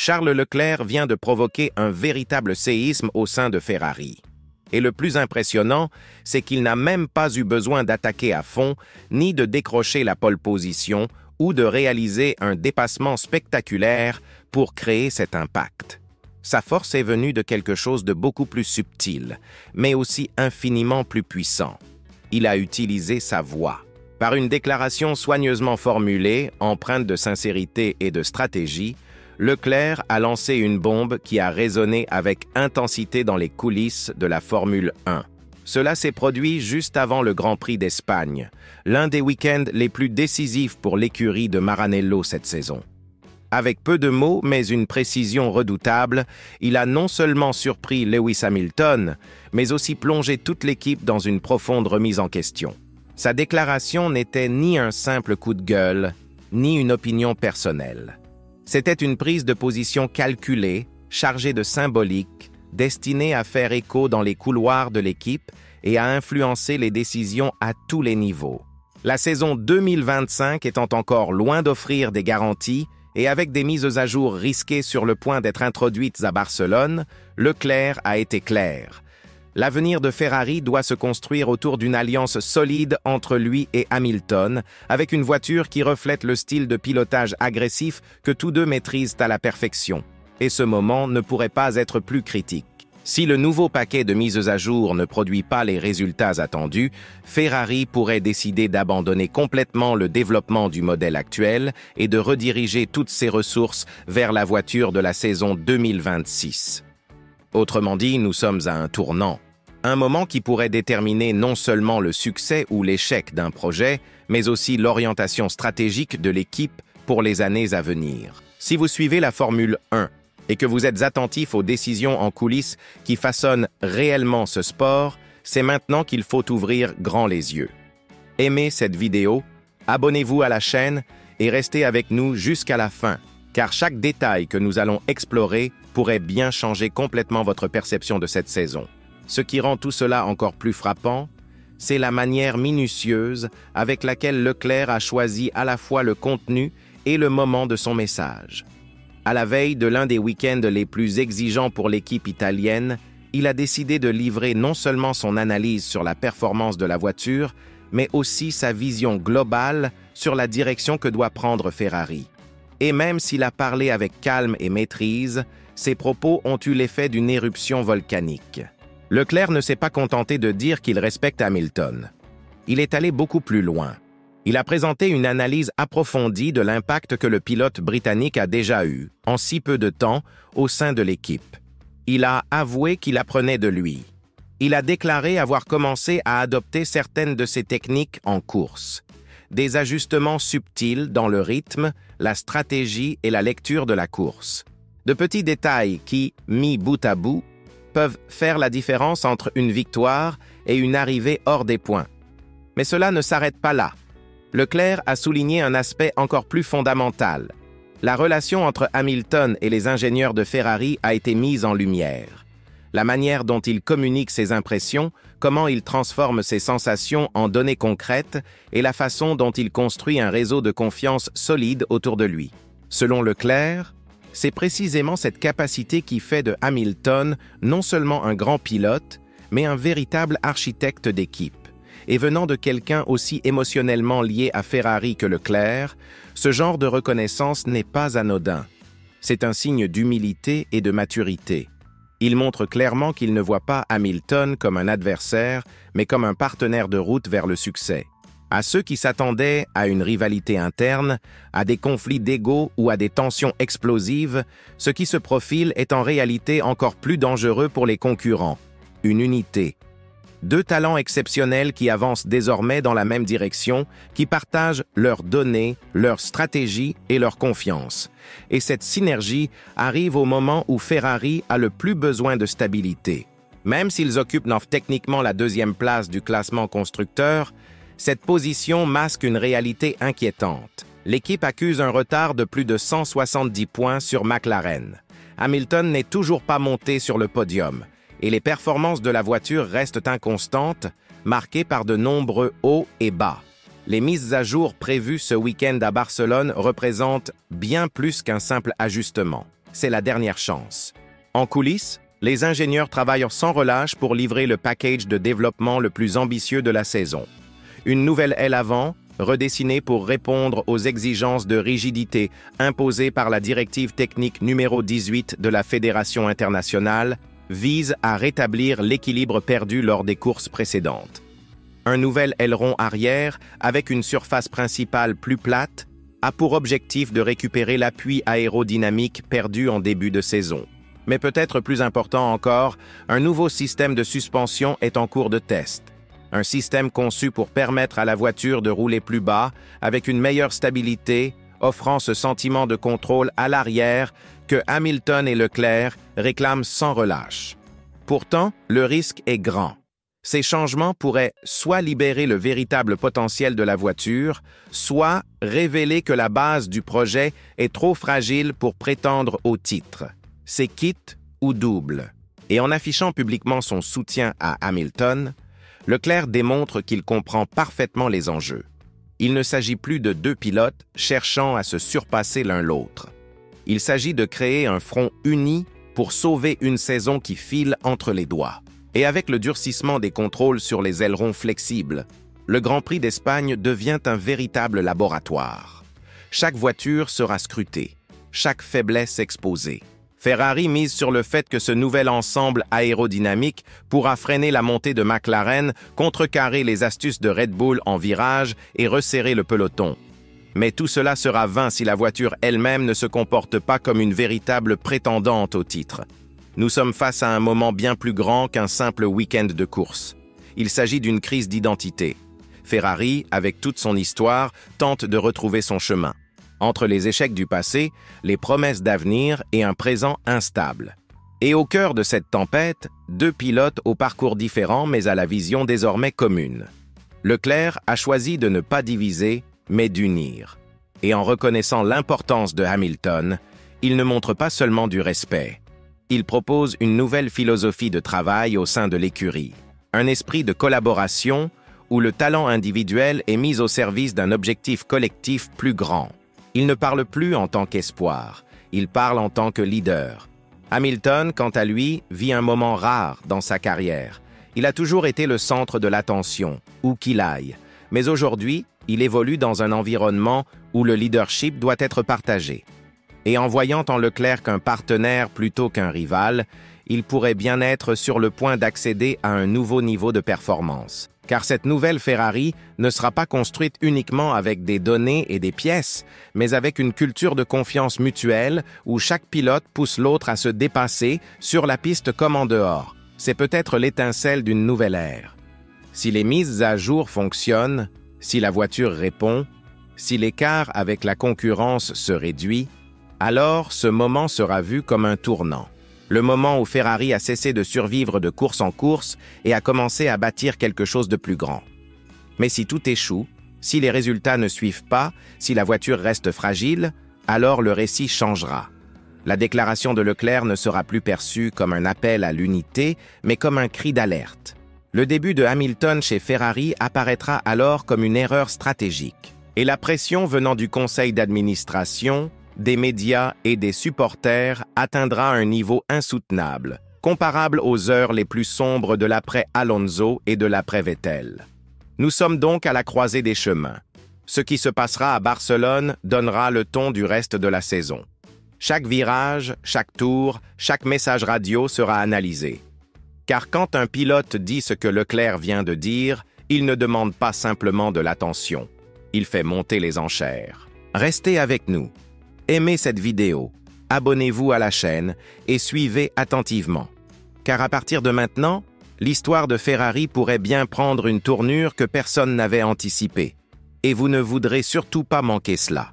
Charles Leclerc vient de provoquer un véritable séisme au sein de Ferrari. Et le plus impressionnant, c'est qu'il n'a même pas eu besoin d'attaquer à fond, ni de décrocher la pole position ou de réaliser un dépassement spectaculaire pour créer cet impact. Sa force est venue de quelque chose de beaucoup plus subtil, mais aussi infiniment plus puissant. Il a utilisé sa voix. Par une déclaration soigneusement formulée, empreinte de sincérité et de stratégie, Leclerc a lancé une bombe qui a résonné avec intensité dans les coulisses de la Formule 1. Cela s'est produit juste avant le Grand Prix d'Espagne, l'un des week-ends les plus décisifs pour l'écurie de Maranello cette saison. Avec peu de mots, mais une précision redoutable, il a non seulement surpris Lewis Hamilton, mais aussi plongé toute l'équipe dans une profonde remise en question. Sa déclaration n'était ni un simple coup de gueule, ni une opinion personnelle. C'était une prise de position calculée, chargée de symbolique, destinée à faire écho dans les couloirs de l'équipe et à influencer les décisions à tous les niveaux. La saison 2025 étant encore loin d'offrir des garanties et avec des mises à jour risquées sur le point d'être introduites à Barcelone, Leclerc a été clair. L'avenir de Ferrari doit se construire autour d'une alliance solide entre lui et Hamilton, avec une voiture qui reflète le style de pilotage agressif que tous deux maîtrisent à la perfection. Et ce moment ne pourrait pas être plus critique. Si le nouveau paquet de mises à jour ne produit pas les résultats attendus, Ferrari pourrait décider d'abandonner complètement le développement du modèle actuel et de rediriger toutes ses ressources vers la voiture de la saison 2026. Autrement dit, nous sommes à un tournant. Un moment qui pourrait déterminer non seulement le succès ou l'échec d'un projet, mais aussi l'orientation stratégique de l'équipe pour les années à venir. Si vous suivez la Formule 1 et que vous êtes attentif aux décisions en coulisses qui façonnent réellement ce sport, c'est maintenant qu'il faut ouvrir grand les yeux. Aimez cette vidéo, abonnez-vous à la chaîne et restez avec nous jusqu'à la fin, car chaque détail que nous allons explorer pourrait bien changer complètement votre perception de cette saison. Ce qui rend tout cela encore plus frappant, c'est la manière minutieuse avec laquelle Leclerc a choisi à la fois le contenu et le moment de son message. À la veille de l'un des week-ends les plus exigeants pour l'équipe italienne, il a décidé de livrer non seulement son analyse sur la performance de la voiture, mais aussi sa vision globale sur la direction que doit prendre Ferrari. Et même s'il a parlé avec calme et maîtrise, ses propos ont eu l'effet d'une éruption volcanique. Leclerc ne s'est pas contenté de dire qu'il respecte Hamilton. Il est allé beaucoup plus loin. Il a présenté une analyse approfondie de l'impact que le pilote britannique a déjà eu, en si peu de temps, au sein de l'équipe. Il a avoué qu'il apprenait de lui. Il a déclaré avoir commencé à adopter certaines de ses techniques en course. Des ajustements subtils dans le rythme, la stratégie et la lecture de la course. De petits détails qui, mis bout à bout, peuvent faire la différence entre une victoire et une arrivée hors des points. Mais cela ne s'arrête pas là. Leclerc a souligné un aspect encore plus fondamental. La relation entre Hamilton et les ingénieurs de Ferrari a été mise en lumière. La manière dont il communique ses impressions, comment il transforme ses sensations en données concrètes et la façon dont il construit un réseau de confiance solide autour de lui. Selon Leclerc, c'est précisément cette capacité qui fait de Hamilton non seulement un grand pilote, mais un véritable architecte d'équipe. Et venant de quelqu'un aussi émotionnellement lié à Ferrari que Leclerc, ce genre de reconnaissance n'est pas anodin. C'est un signe d'humilité et de maturité. Il montre clairement qu'il ne voit pas Hamilton comme un adversaire, mais comme un partenaire de route vers le succès. À ceux qui s'attendaient à une rivalité interne, à des conflits d'ego ou à des tensions explosives, ce qui se profile est en réalité encore plus dangereux pour les concurrents. Une unité. Deux talents exceptionnels qui avancent désormais dans la même direction, qui partagent leurs données, leurs stratégies et leur confiance. Et cette synergie arrive au moment où Ferrari a le plus besoin de stabilité. Même s'ils occupent techniquement la deuxième place du classement constructeur, cette position masque une réalité inquiétante. L'équipe accuse un retard de plus de 170 points sur McLaren. Hamilton n'est toujours pas monté sur le podium, et les performances de la voiture restent inconstantes, marquées par de nombreux hauts et bas. Les mises à jour prévues ce week-end à Barcelone représentent bien plus qu'un simple ajustement. c'est la dernière chance. En coulisses, les ingénieurs travaillent sans relâche pour livrer le package de développement le plus ambitieux de la saison. Une nouvelle aile avant, redessinée pour répondre aux exigences de rigidité imposées par la directive technique numéro 18 de la Fédération internationale, vise à rétablir l'équilibre perdu lors des courses précédentes. Un nouvel aileron arrière, avec une surface principale plus plate, a pour objectif de récupérer l'appui aérodynamique perdu en début de saison. Mais peut-être plus important encore, un nouveau système de suspension est en cours de test. Un système conçu pour permettre à la voiture de rouler plus bas, avec une meilleure stabilité, offrant ce sentiment de contrôle à l'arrière que Hamilton et Leclerc réclament sans relâche. Pourtant, le risque est grand. Ces changements pourraient soit libérer le véritable potentiel de la voiture, soit révéler que la base du projet est trop fragile pour prétendre au titre. C'est quitte ou double. Et en affichant publiquement son soutien à Hamilton, Leclerc démontre qu'il comprend parfaitement les enjeux. Il ne s'agit plus de deux pilotes cherchant à se surpasser l'un l'autre. Il s'agit de créer un front uni pour sauver une saison qui file entre les doigts. Et avec le durcissement des contrôles sur les ailerons flexibles, le Grand Prix d'Espagne devient un véritable laboratoire. Chaque voiture sera scrutée, chaque faiblesse exposée. Ferrari mise sur le fait que ce nouvel ensemble aérodynamique pourra freiner la montée de McLaren, contrecarrer les astuces de Red Bull en virage et resserrer le peloton. Mais tout cela sera vain si la voiture elle-même ne se comporte pas comme une véritable prétendante au titre. Nous sommes face à un moment bien plus grand qu'un simple week-end de course. Il s'agit d'une crise d'identité. Ferrari, avec toute son histoire, tente de retrouver son chemin. Entre les échecs du passé, les promesses d'avenir et un présent instable. Et au cœur de cette tempête, deux pilotes au parcours différent mais à la vision désormais commune. Leclerc a choisi de ne pas diviser, mais d'unir. Et en reconnaissant l'importance de Hamilton, il ne montre pas seulement du respect. Il propose une nouvelle philosophie de travail au sein de l'écurie. Un esprit de collaboration où le talent individuel est mis au service d'un objectif collectif plus grand. Il ne parle plus en tant qu'espoir, il parle en tant que leader. Hamilton, quant à lui, vit un moment rare dans sa carrière. Il a toujours été le centre de l'attention, où qu'il aille. Mais aujourd'hui, il évolue dans un environnement où le leadership doit être partagé. Et en voyant en Leclerc qu'un partenaire plutôt qu'un rival, il pourrait bien être sur le point d'accéder à un nouveau niveau de performance. Car cette nouvelle Ferrari ne sera pas construite uniquement avec des données et des pièces, mais avec une culture de confiance mutuelle où chaque pilote pousse l'autre à se dépasser sur la piste comme en dehors. C'est peut-être l'étincelle d'une nouvelle ère. Si les mises à jour fonctionnent, si la voiture répond, si l'écart avec la concurrence se réduit, alors ce moment sera vu comme un tournant. Le moment où Ferrari a cessé de survivre de course en course et a commencé à bâtir quelque chose de plus grand. Mais si tout échoue, si les résultats ne suivent pas, si la voiture reste fragile, alors le récit changera. La déclaration de Leclerc ne sera plus perçue comme un appel à l'unité, mais comme un cri d'alerte. Le début de Hamilton chez Ferrari apparaîtra alors comme une erreur stratégique. Et la pression venant du conseil d'administration, des médias et des supporters atteindra un niveau insoutenable, comparable aux heures les plus sombres de l'après-Alonso et de l'après-Vettel. Nous sommes donc à la croisée des chemins. Ce qui se passera à Barcelone donnera le ton du reste de la saison. Chaque virage, chaque tour, chaque message radio sera analysé. Car quand un pilote dit ce que Leclerc vient de dire, il ne demande pas simplement de l'attention. Il fait monter les enchères. Restez avec nous. Aimez cette vidéo, abonnez-vous à la chaîne et suivez attentivement. Car à partir de maintenant, l'histoire de Ferrari pourrait bien prendre une tournure que personne n'avait anticipée. Et vous ne voudrez surtout pas manquer cela.